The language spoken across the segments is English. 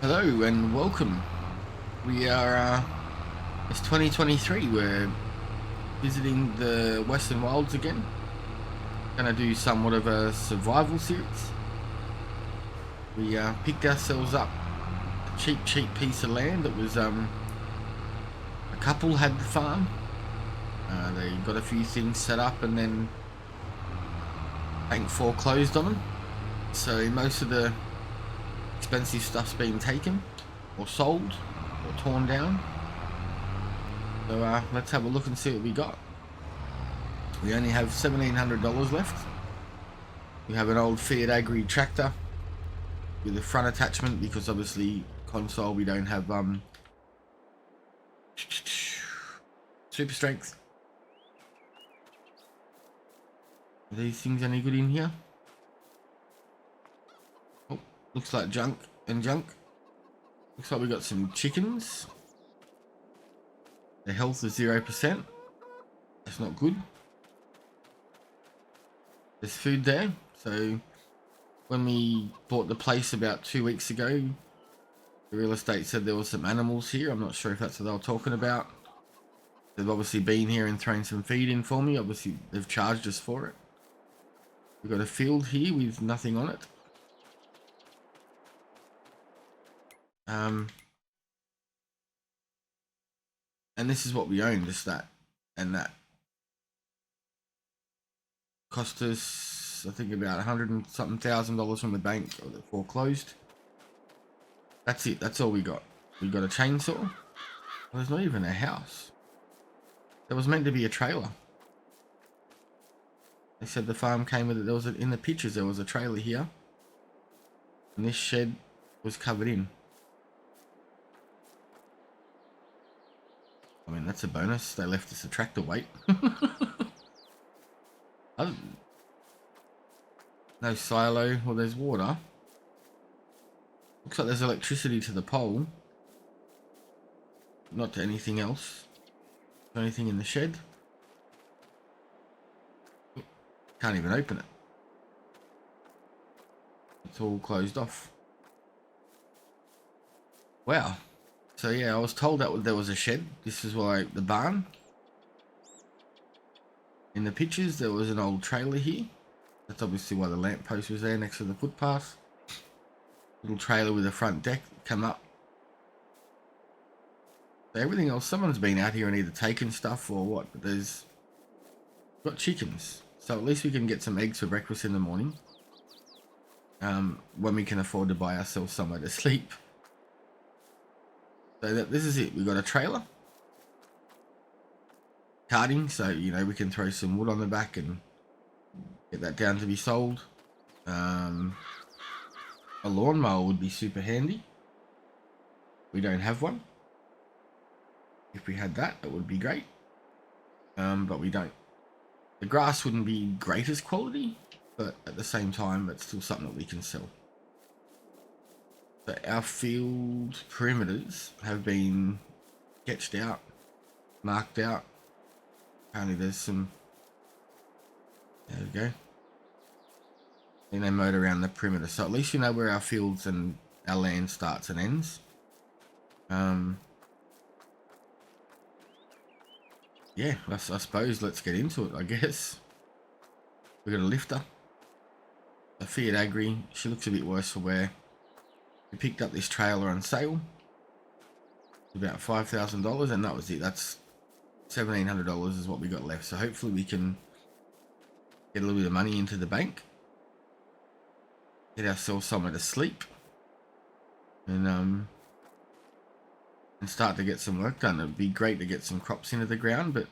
Hello and welcome. We are, it's 2023. We're visiting the Western Wilds again. Gonna do somewhat of a survival series. We picked ourselves up a cheap piece of land that was, a couple had the farm. They got a few things set up and then bank foreclosed on them. So most of the expensive stuff's been taken or sold or torn down. So let's have a look and see what we got. We only have $1,700 left. We have an old Fiat Agri tractor with a front attachment because obviously console we don't have super strength. Are these things any good in here? Oh, looks like junk and junk. Looks like we got some chickens. The health is 0%. That's not good. There's food there. So when we bought the place about 2 weeks ago, the real estate said there was some animals here. I'm not sure if that's what they were talking about. They've obviously been here and thrown some feed in for me. Obviously they've charged us for it. We've got a field here with nothing on it. And this is what we own, just that and that. Cost us, I think, about $100 and something thousand from the bank or the foreclosed. That's it. That's all we got. We got a chainsaw. Well, there's not even a house. There was meant to be a trailer. They said the farm came with it. There was in the pictures. There was a trailer here, and this shed was covered in. I mean, that's a bonus. They left us a tractor weight. No silo. Well, there's water. Looks like there's electricity to the pole. Not to anything else. Anything in the shed? Can't even open it. It's all closed off. Wow. So yeah, I was told that there was a shed. This is like the barn. In the pictures, there was an old trailer here. That's obviously why the lamppost was there next to the footpath. Little trailer with a front deck. Come up. So everything else, someone's been out here and either taken stuff or what. But there's got chickens, so at least we can get some eggs for breakfast in the morning. When we can afford to buy ourselves somewhere to sleep. So this is it. We got a trailer. Carting, so you know we can throw some wood on the back and get that down to be sold. A lawnmower would be super handy. We don't have one. If we had that, it would be great. But we don't. The grass wouldn't be greatest quality, but at the same time, it's still something that we can sell. So our field perimeters have been sketched out, marked out. Apparently there's some, there we go. Then they mowed around the perimeter. So at least you know where our fields and our land starts and ends. Yeah, I suppose let's get into it, I guess. We got a lifter. A Fiat Agri. She looks a bit worse for wear. We picked up this trailer on sale. About $5,000 and that was it. That's $1,700 is what we got left. So hopefully we can get a little bit of money into the bank. Get ourselves somewhere to sleep. And start to get some work done. It'd be great to get some crops into the ground, but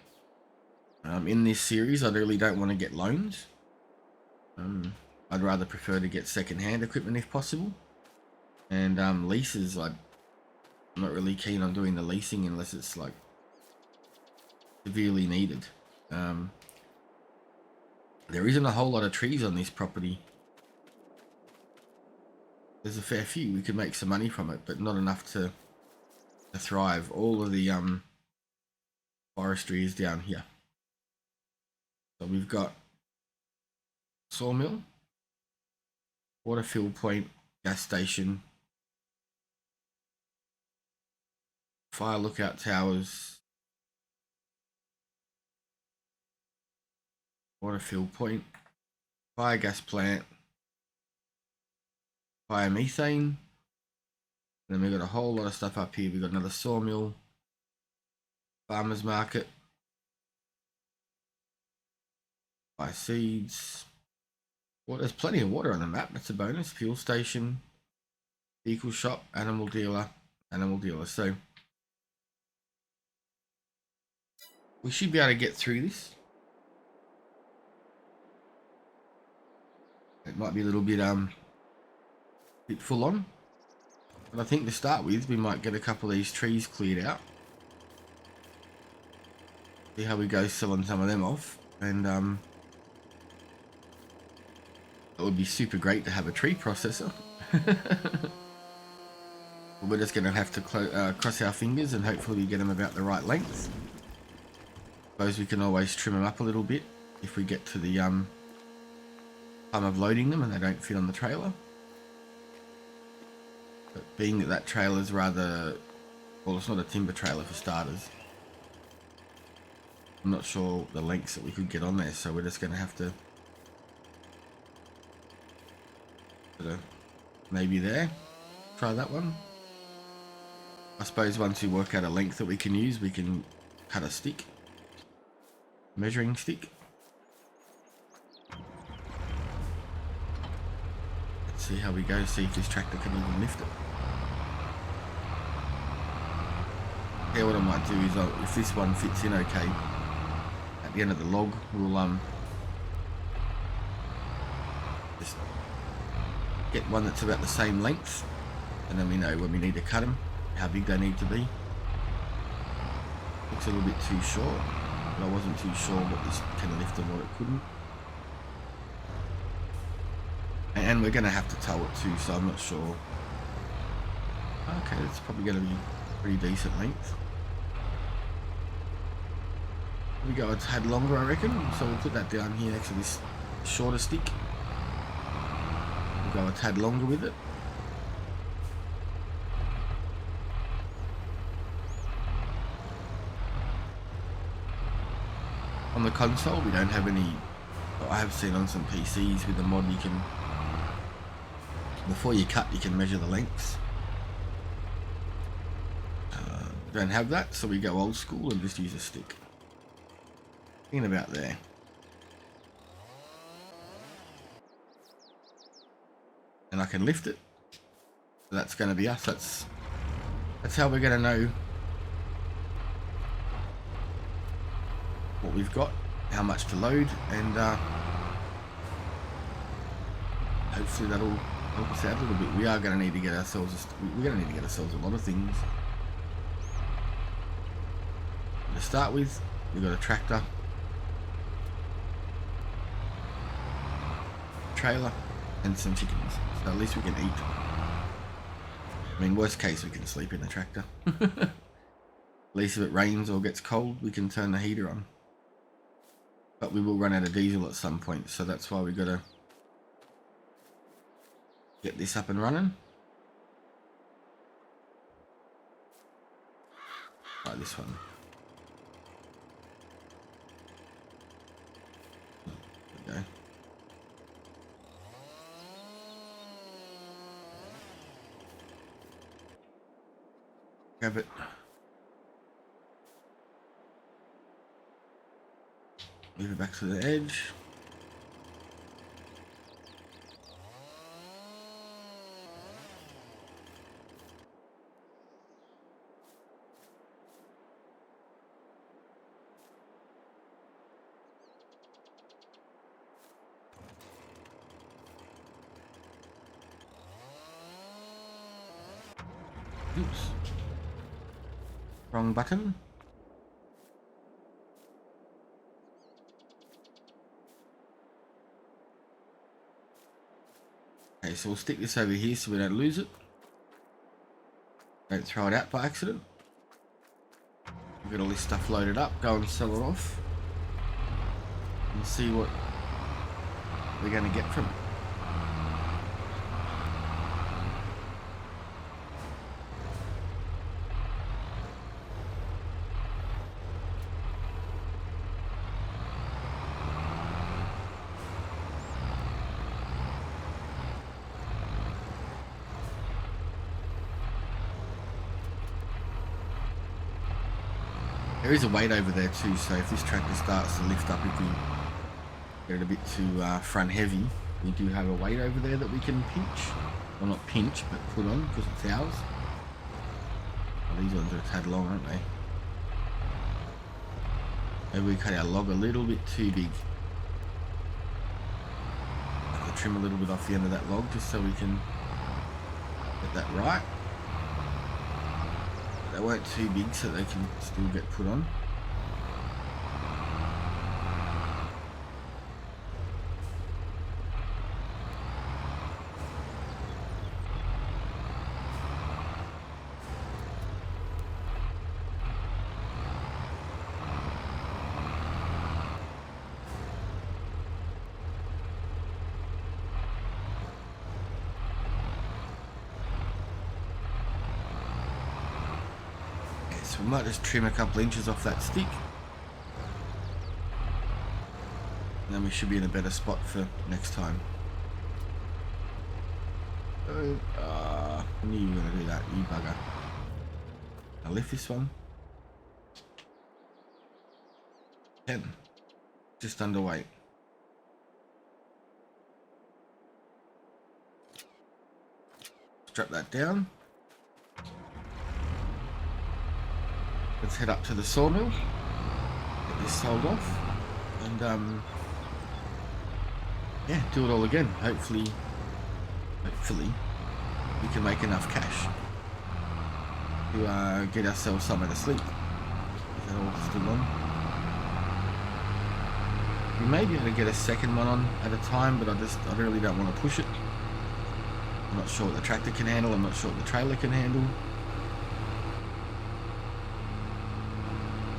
in this series I really don't want to get loans. I'd rather prefer to get second-hand equipment if possible. And leases, I'm not really keen on doing the leasing unless it's like severely needed. There isn't a whole lot of trees on this property. There's a fair few. We could make some money from it, but not enough to thrive. All of the forestry is down here. So we've got sawmill, water fill point, gas station, fire lookout towers, water fill point, biogas plant, biomethane. Then we've got a whole lot of stuff up here. We've got another sawmill, farmers market, buy seeds. Well, there's plenty of water on the map. That's a bonus. Fuel station, vehicle shop, animal dealer, animal dealer. So we should be able to get through this. It might be a little bit full on, but I think to start with, we might get a couple of these trees cleared out. See how we go selling some of them off, and it would be super great to have a tree processor. We're just going to have to cross our fingers and hopefully get them about the right length. Suppose we can always trim them up a little bit if we get to the time of loading them and they don't fit on the trailer. But being that that trailer is rather, well, it's not a timber trailer for starters. I'm not sure the lengths that we could get on there, so we're just going to have to sort of maybe there, try that one. I suppose once we work out a length that we can use, we can cut a stick, measuring stick. Let's see how we go, see if this tractor can even lift it. Yeah, what I might do is, if this one fits in okay, at the end of the log, we'll just get one that's about the same length, and then we know when we need to cut them, how big they need to be. Looks a little bit too short, but I wasn't too sure what this can lift and what it couldn't. And we're going to have to tow it too, so I'm not sure. Okay, it's probably going to be pretty decent length. We go a tad longer, I reckon, so we'll put that down here next to this shorter stick. We'll go a tad longer with it. On the console, we don't have any. I have seen on some PCs with the mod, you can, before you cut, you can measure the lengths. Don't have that, so we go old school and just use a stick. In about there. And I can lift it. So that's going to be us. That's how we're going to know what we've got, how much to load, and hopefully that'll help us out a little bit. We are going to need to get ourselves. We're going to need to get ourselves a lot of things. To start with, we've got a tractor, trailer, and some chickens. So at least we can eat. I mean, worst case, we can sleep in the tractor. At least if it rains or gets cold, we can turn the heater on. But we will run out of diesel at some point, so that's why we've got to get this up and running. Try this one. There we go. Grab it. Move it back to the edge. Oops. Wrong button. Okay, so we'll stick this over here so we don't lose it. Don't throw it out by accident. We've got all this stuff loaded up, go and sell it off. And see what we're going to get from it. There is a weight over there too, so if this tractor starts to lift up, if we get it a bit too front heavy, we do have a weight over there that we can pinch. Well, not pinch, but put on, because it's ours. Oh, these ones are a tad long, aren't they? Maybe we cut our log a little bit too big. Have to trim a little bit off the end of that log just so we can get that right. They weren't too big, so they can still get put on. So we might just trim a couple inches off that stick. And then we should be in a better spot for next time. I knew you were going to do that, you bugger. I'll lift this one. 10. Just underweight. Strap that down. Let's head up to the sawmill, get this sold off, and yeah, do it all again. Hopefully we can make enough cash to get ourselves somewhere to sleep. Is that all still on? We may be able to get a second one on at a time, but I really don't want to push it. I'm not sure what the tractor can handle. I'm not sure what the trailer can handle.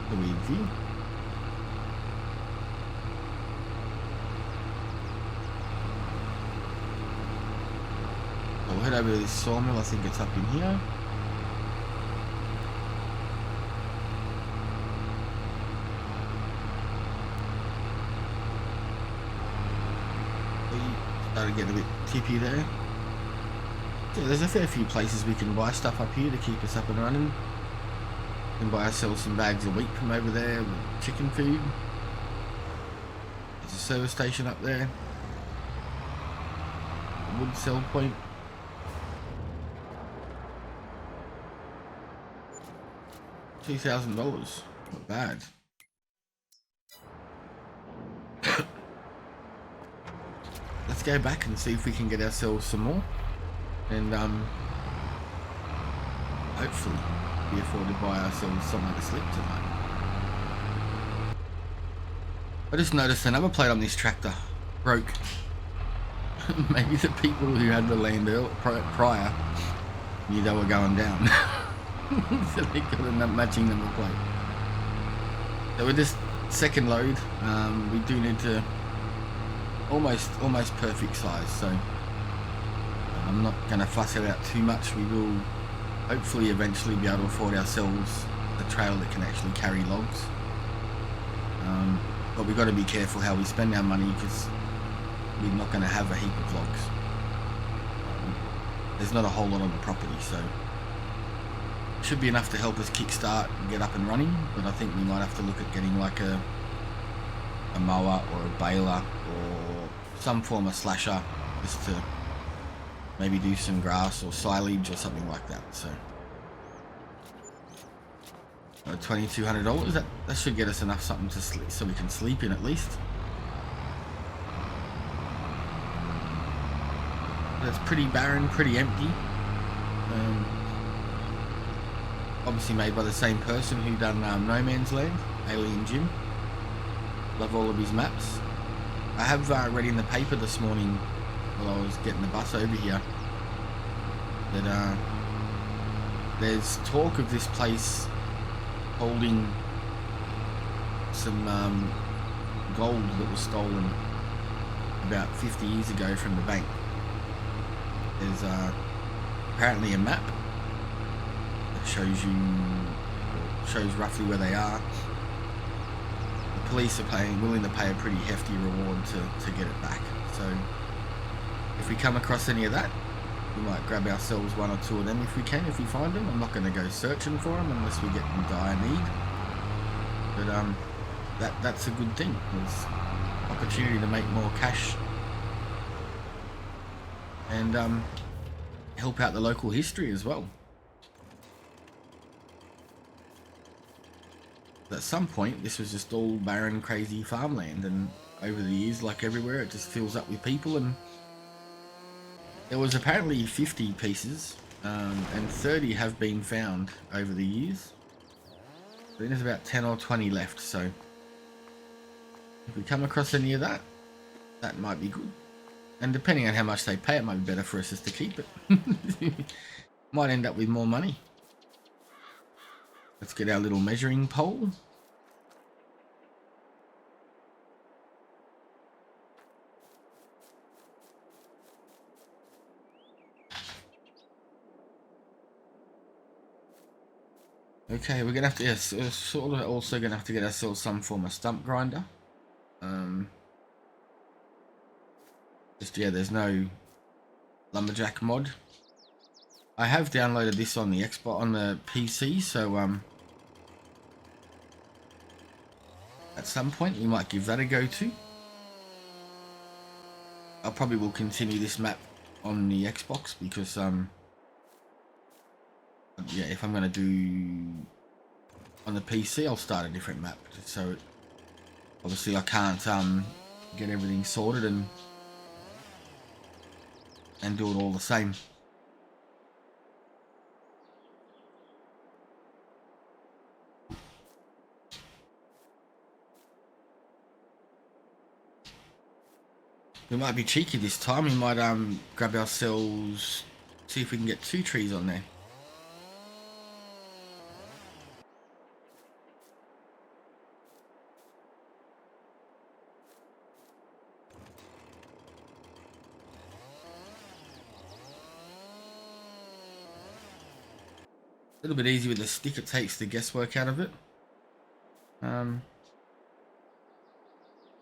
The weed view. I'll head over to this sawmill. I think it's up in here. Started getting a bit tippy there. Yeah, there's a fair few places we can buy stuff up here to keep us up and running. We can buy ourselves some bags of wheat from over there with chicken food. There's a service station up there. A wood sell point. $2,000. Not bad. Let's go back and see if we can get ourselves some more. And hopefully be afford to buy ourselves somewhere to sleep tonight. I just noticed another plate on this tractor broke. Maybe the people who had the land prior knew they were going down. So they got a matching number plate. So with this second load, we do need to almost perfect size, so I'm not going to fuss it out too much. We will hopefully eventually be able to afford ourselves a trailer that can actually carry logs, but we've got to be careful how we spend our money, because we're not going to have a heap of logs. There's not a whole lot on the property, so it should be enough to help us kickstart and get up and running, but I think we might have to look at getting like a mower or a baler or some form of slasher, just to maybe do some grass or silage or something like that. So $2,200, that should get us enough something to sleep, so we can sleep in at least. But it's pretty barren, pretty empty. Obviously made by the same person who done No Man's Land, Alien Jim. Love all of his maps. I have read in the paper this morning while I was getting the bus over here that there's talk of this place holding some gold that was stolen about 50 years ago from the bank. There's apparently a map that shows roughly where they are. The police are willing to pay a pretty hefty reward to get it back. So if we come across any of that, we might grab ourselves one or two of them if we can, if we find them. I'm not going to go searching for them unless we get in dire need. But that's a good thing. There's opportunity to make more cash and help out the local history as well. At some point, this was just all barren, crazy farmland, and over the years, like everywhere, it just fills up with people. And there was apparently 50 pieces, and 30 have been found over the years. Then there's about 10 or 20 left, so if we come across any of that, that might be good. And depending on how much they pay, it might be better for us just to keep it. Might end up with more money. Let's get our little measuring pole. Okay, we're gonna have to, yes, we're sort of also gonna have to get ourselves some form of stump grinder. Just, yeah, there's no lumberjack mod. I have downloaded this on the Xbox, on the PC, so at some point we might give that a go too. I probably will continue this map on the Xbox because yeah, if I'm gonna do on the PC, I'll start a different map. So obviously I can't get everything sorted and do it all the same. We might be cheeky this time. We might grab ourselves, see if we can get 2 trees on there. A little bit easy with the stick, it takes the guesswork out of it.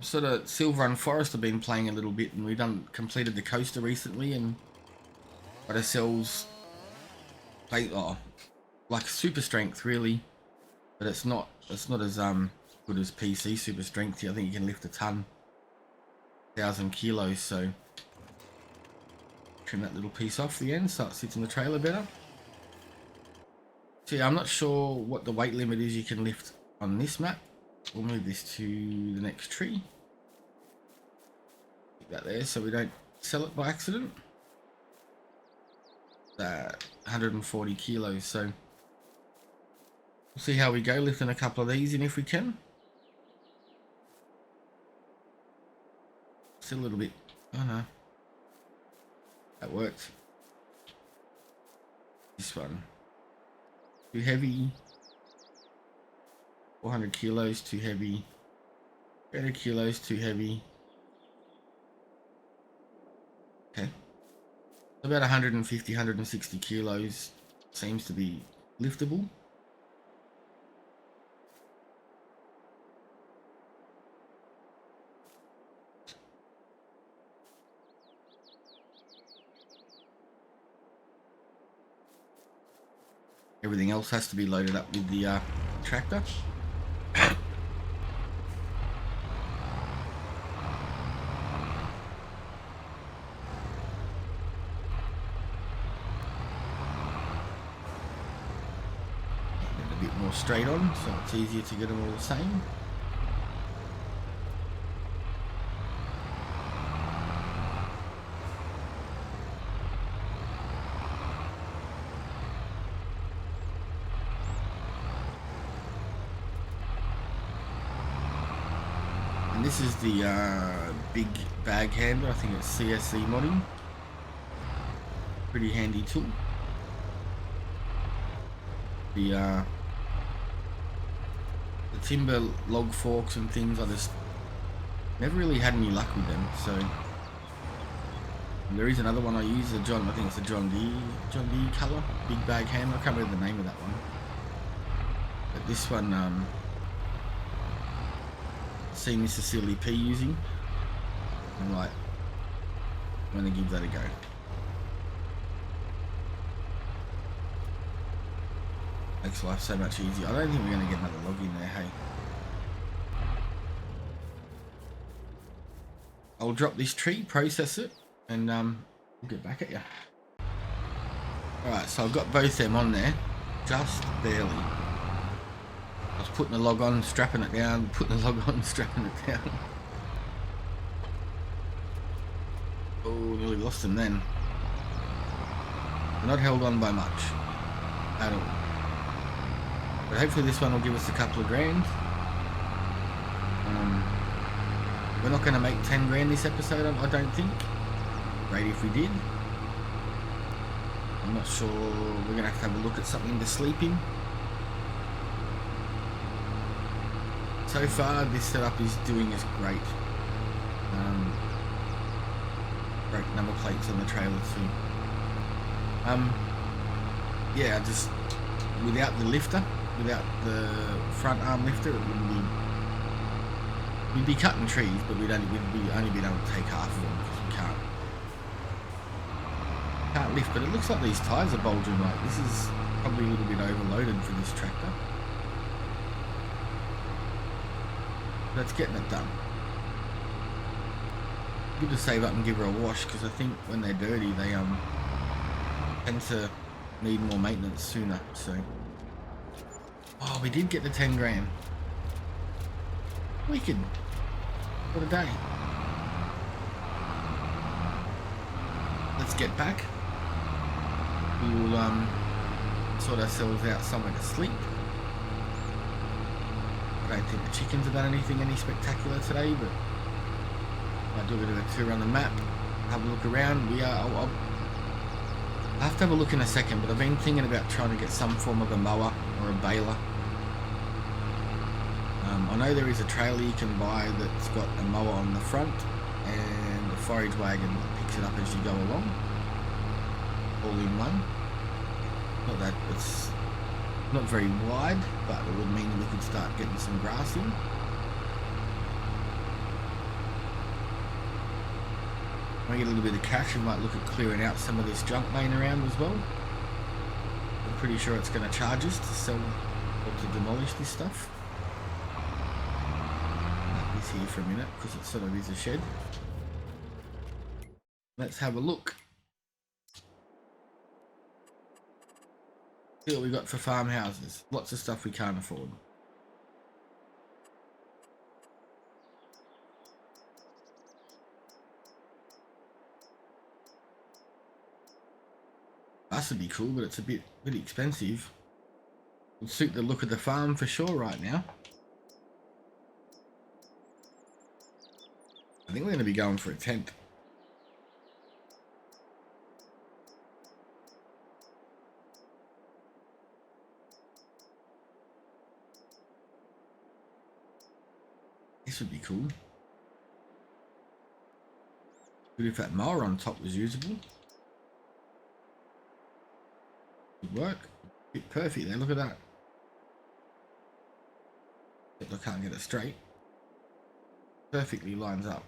Sort of Silver and Forest have been playing a little bit, and we've completed the coaster recently and got ourselves like super strength really, but it's not as good as PC super strength. I think you can lift a ton, 1,000 kilos. So trim that little piece off the end so it sits in the trailer better. So yeah, I'm not sure what the weight limit is you can lift on this map. We'll move this to the next tree. Keep that there so we don't sell it by accident. That 140 kilos, so we'll see how we go, lifting a couple of these in if we can. Still a little bit, oh no, that worked. This one, too heavy. 400 kilos, too heavy. 300 kilos, too heavy. Okay. About 150, 160 kilos seems to be liftable. Everything else has to be loaded up with the tractor. Straight on, so it's easier to get them all the same. And this is the big bag handler. I think it's CSC modding. Pretty handy tool. The timber log forks and things, I just never really had any luck with them. So and there is another one I use, I think it's a John Deere colour, big bag hammer. I can't remember the name of that one, but this one I've seen Mr. Silly P using. I'm like, I'm gonna give that a go. Makes life so much easier. I don't think we're going to get another log in there, hey. I'll drop this tree, process it, and we'll get back at you. Alright, so I've got both them on there, just barely. I was putting the log on, strapping it down, putting the log on, strapping it down. Oh, nearly lost them then. They're not held on by much at all. But hopefully this one will give us a couple of grand. We're not going to make 10 grand this episode, I don't think. Great if we did. I'm not sure. We're going to have a look at something to sleep in. So far, this setup is doing us great. Great number plates on the trailer too. Yeah, just without the lifter, without the front arm lifter, it wouldn't be. We'd be cutting trees, but we'd only be able to take half of them because we can't lift. But it looks like these tyres are bulging. Like this is probably a little bit overloaded for this tractor. That's getting it done. Good to save up and give her a wash because I think when they're dirty, they tend to need more maintenance sooner. So, oh, we did get the 10 grand. Wicked. What a day. Let's get back. We will sort ourselves out somewhere to sleep. I don't think the chickens have done any spectacular today, but I'll do a bit of a tour around the map, have a look around. I'll have to have a look in a second, but I've been thinking about trying to get some form of a mower or a baler. I know there is a trailer you can buy that's got a mower on the front and a forage wagon that picks it up as you go along, all in one. Not that it's not very wide, but it would mean we could start getting some grass in. When we get a little bit of cash, we might look at clearing out some of this junk laying around as well. I'm pretty sure it's going to charge us to sell or to demolish this stuff. Here for a minute because it sort of is a shed. Let's have a look. See what we got for farmhouses. Lots of stuff we can't afford. This would be cool, but it's a bit expensive. Would suit the look of the farm for sure right now. I think we're going to be going for a tent. This would be cool. Good if that mower on top was usable. Would work. Bit perfect there, look at that. But I can't get it straight. Perfectly lines up.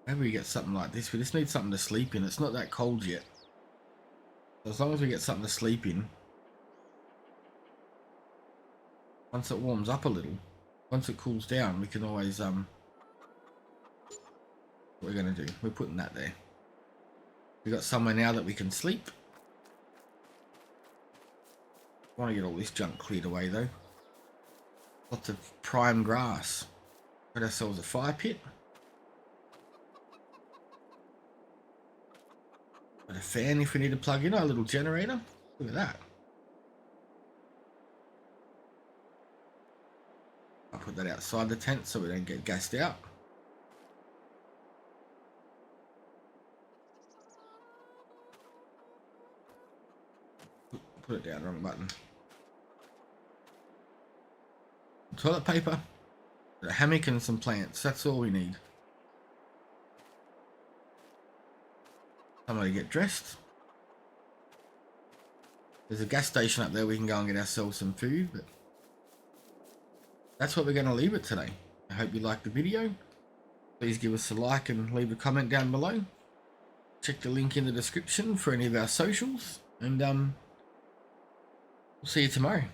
Maybe we get something like this. We just need something to sleep in. It's not that cold yet. So as long as we get something to sleep in, once it warms up a little, once it cools down, we can always what we're going to do, we're putting that there. We got somewhere now that we can sleep. I want to get all this junk cleared away though. Lots of prime grass. Got ourselves a fire pit. Got a fan if we need to plug in, our little generator. Look at that. I'll put that outside the tent so we don't get gassed out. Put it down, wrong button. Toilet paper, a hammock and some plants. That's all we need. Somebody get dressed. There's a gas station up there. We can go and get ourselves some food. But that's what we're going to leave it today. I hope you liked the video. Please give us a like and leave a comment down below. Check the link in the description for any of our socials. And we'll see you tomorrow.